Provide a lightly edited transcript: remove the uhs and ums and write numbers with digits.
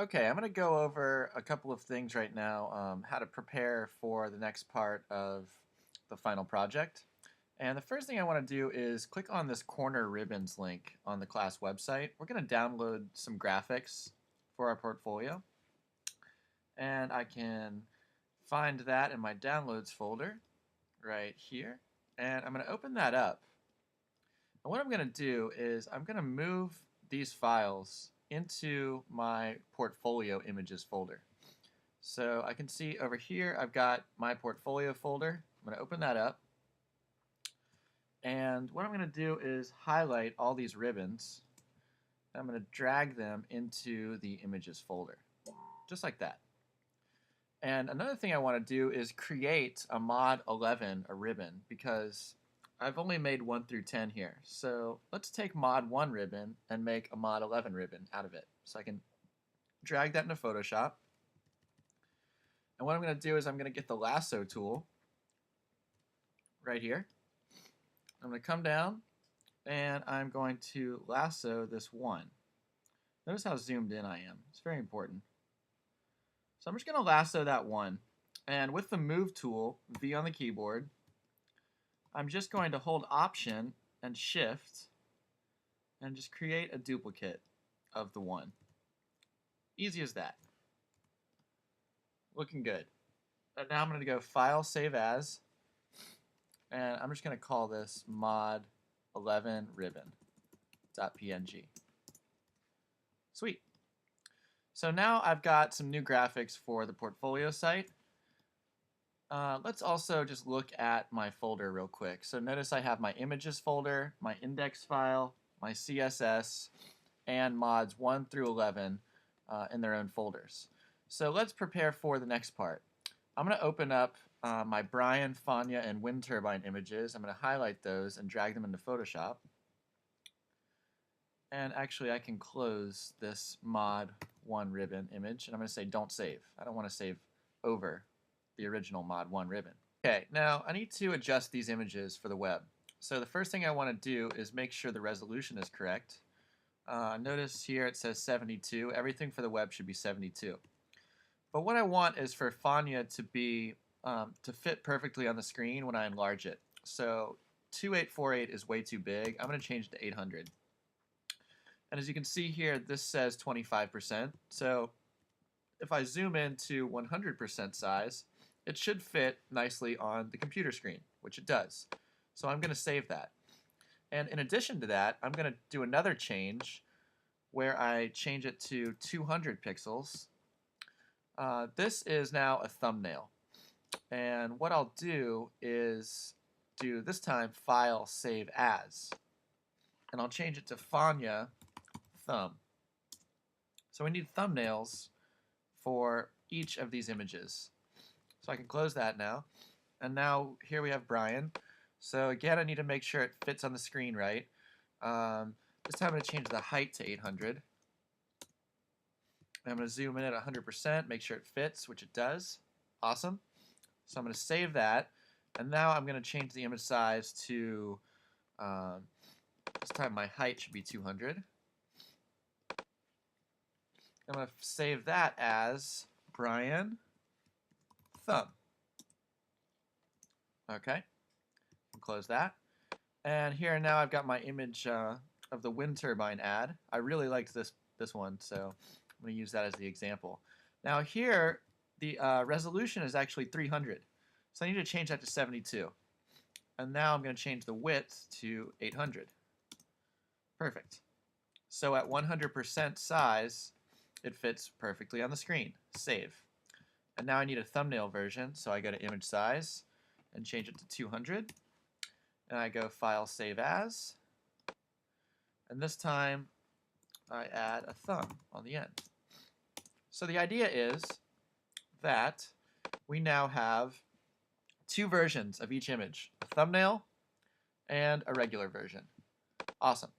Okay, I'm going to go over a couple of things right now, how to prepare for the next part of the final project. And the first thing I want to do is click on this corner ribbons link on the class website. We're going to download some graphics for our portfolio. And I can find that in my downloads folder right here. And I'm going to open that up. And what I'm going to do is I'm going to move these files into my portfolio images folder. So I can see over here I've got my portfolio folder. I'm going to open that up. And what I'm going to do is highlight all these ribbons. I'm going to drag them into the images folder, just like that. And another thing I want to do is create a mod 11, a ribbon, because I've only made 1 through 10 here. So let's take mod 1 ribbon and make a mod 11 ribbon out of it. So I can drag that into Photoshop. And what I'm going to do is I'm going to get the lasso tool right here. I'm going to come down and I'm going to lasso this 1. Notice how zoomed in I am. It's very important. So I'm just going to lasso that 1. And with the move tool, V on the keyboard, I'm just going to hold Option and Shift and just create a duplicate of the 1. Easy as that. Looking good. And now I'm going to go File, Save As, and I'm just going to call this mod 11 ribbon.png. Sweet. So now I've got some new graphics for the portfolio site. Let's also just look at my folder real quick. So notice I have my images folder, my index file, my CSS, and mods 1 through 11 in their own folders. So let's prepare for the next part. I'm going to open up my Brian, Fania, and wind turbine images. I'm going to highlight those and drag them into Photoshop. And actually I can close this mod 1 ribbon image, and I'm going to say don't save. I don't want to save over the original mod 1 ribbon. Okay, now I need to adjust these images for the web. So the first thing I want to do is make sure the resolution is correct. Notice here it says 72. Everything for the web should be 72. But what I want is for Fania to be to fit perfectly on the screen when I enlarge it. So 2848 is way too big. I'm going to change it to 800. And as you can see here, this says 25%. So if I zoom in to 100% size, it should fit nicely on the computer screen, which it does. So I'm going to save that. And in addition to that, I'm going to do another change where I change it to 200 pixels. This is now a thumbnail. And what I'll do is do this time File, Save As. And I'll change it to Fania Thumb. So we need thumbnails for each of these images. So I can close that now. And now here we have Brian. So again, I need to make sure it fits on the screen right. This time I'm going to change the height to 800. I'm going to zoom in at 100%, make sure it fits, which it does. Awesome. So I'm going to save that. And now I'm going to change the image size to, this time my height should be 200. I'm going to save that as Brian Thumb. Okay, close that. And here now I've got my image of the wind turbine ad. I really liked this one, so I'm going to use that as the example. Now here, the resolution is actually 300, so I need to change that to 72. And now I'm going to change the width to 800. Perfect. So at 100% size, it fits perfectly on the screen. Save. And now I need a thumbnail version, so I go to Image Size and change it to 200. And I go File, Save As. And this time I add a thumb on the end. So the idea is that we now have 2 versions of each image, a thumbnail and a regular version. Awesome.